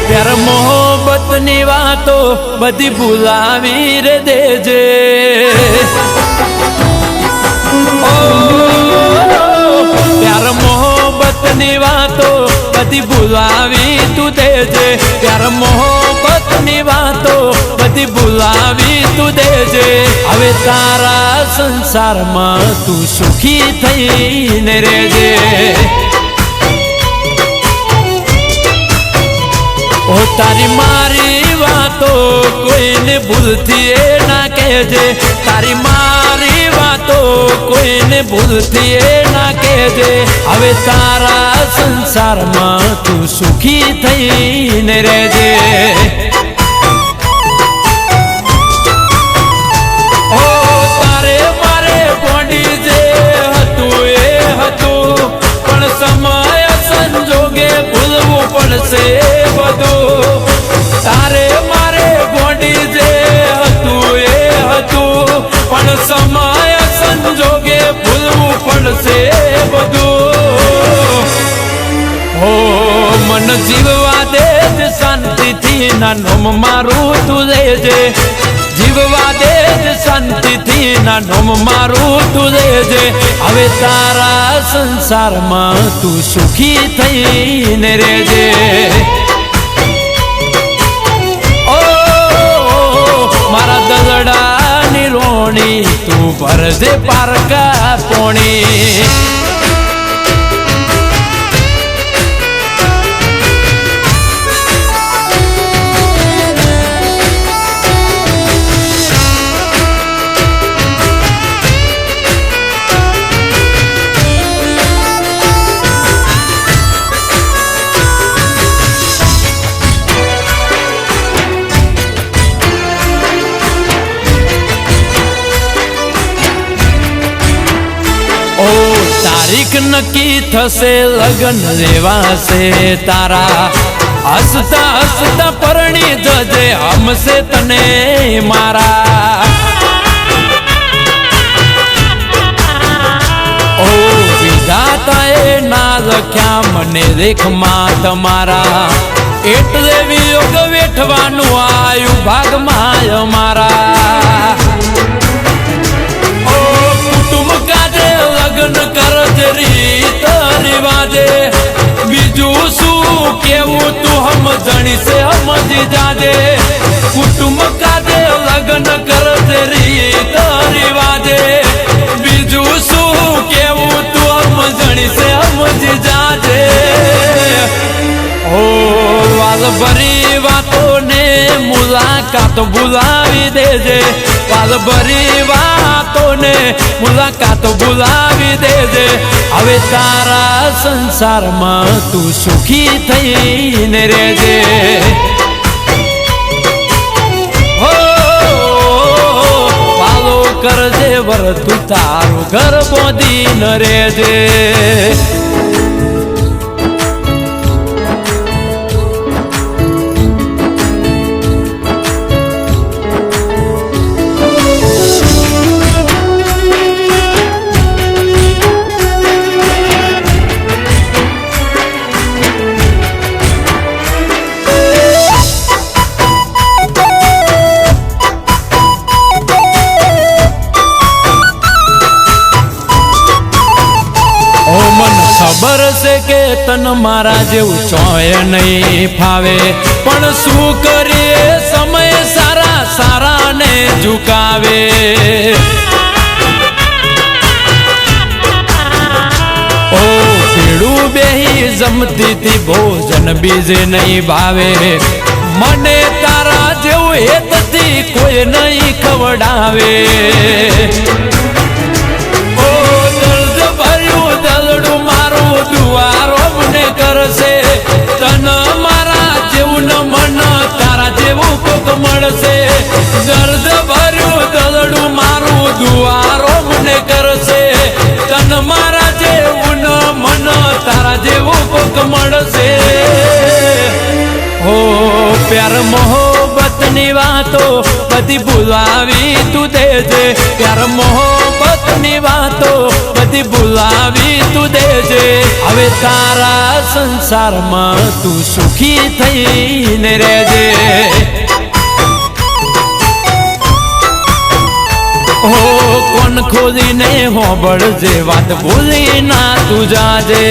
प्यार मोहब्बत नी वातो बधी भुलावी रे देजे। ओ प्यार मोहब्बत नी वातो बधी भुलावी तू देजे। प्यार मोहब्बत नी वातो बधी भुलावी तू देजे। हवे तारा संसार में तू सुखी थईने रेजे। ओ तारी मारी वातो कोई ने भूलती ना कहजे। तारी मारी वातो कोई ने भूलती ना कहजे। हवे तारा संसार में तू सुखी थईने रहेजे। ओ तारे मारे बोंडी जे हतु ए हतु पण समय संजोगे भूलवू पड़से बधु। तारे मारे गोंडी जे हतु ए हतु पण समय संजोगे भूलवू पड़से बधु। हो मन जीववा दे शांति थी ना नोम मारू तू लेजे। जीववा दे शांति थी ना नोम मारू तू लेजे। हवे तारा संसार में तू सुखी थईने रहेजे। मारा दलड़ा नी रोणी तू भर दे पारका पोणी। ओ तारीख नक्की थसे लगन लेवासे तारा। हसता हसता परणी जजे हमसे तने मारा। ओ विधाताए ना लख्या मने लेख में तमारा। एटले वियोग वेठवानुं आयु भाग में अमारा। लगन करज रीत रिवाजे बीजू शू केवू तू हम जणी से समझी जाजे। कुटुंब काजे लगन करज रीत रिवाजे बीजू शू केवू तू हम जणी से समझी जाजे। ओ वाल भरी वातों ने मुलाकात बुलावी देजे। वाल भरी वातों ने मुलाकात बुलावी देजे। हवे तारा संसार में तू सुखी थईने रहेजे। हो वालो करजे वर तू तारू घर बोधी न रहेजे। खबर से के तन मारा जेवू चोय नहीं फावे। पण शू करीए समय सारा सारा ने झुकावे। જમતી થી ભોજન બીજે નહીં ભાવે મને તારા જેવું હેતથી કોઈ નહીં ખવડાવે ઓ દર્દ ભર્યું દલડું મારું દુવારો મને કરશે તન મારા જેવું ન મન તારા જેવું કોક મળશે દર્દ ભર્યું દલડું મારું દુવારો મને કરશે તન મારા જેવું ન મન તારા જેવું કોક મળશે હો પ્યાર મોહબ્બત ની વાતો બધી ભૂલાવી તું દેજે પ્યાર મોહબ્બત ની વાતો બધી ભૂલાવી તું દેજે હવે તારા સંસારમાં તું સુખી થઈને રહેજે હો કોણ ખોલીને હોબળજે વાત ભૂલી ના તું જાજે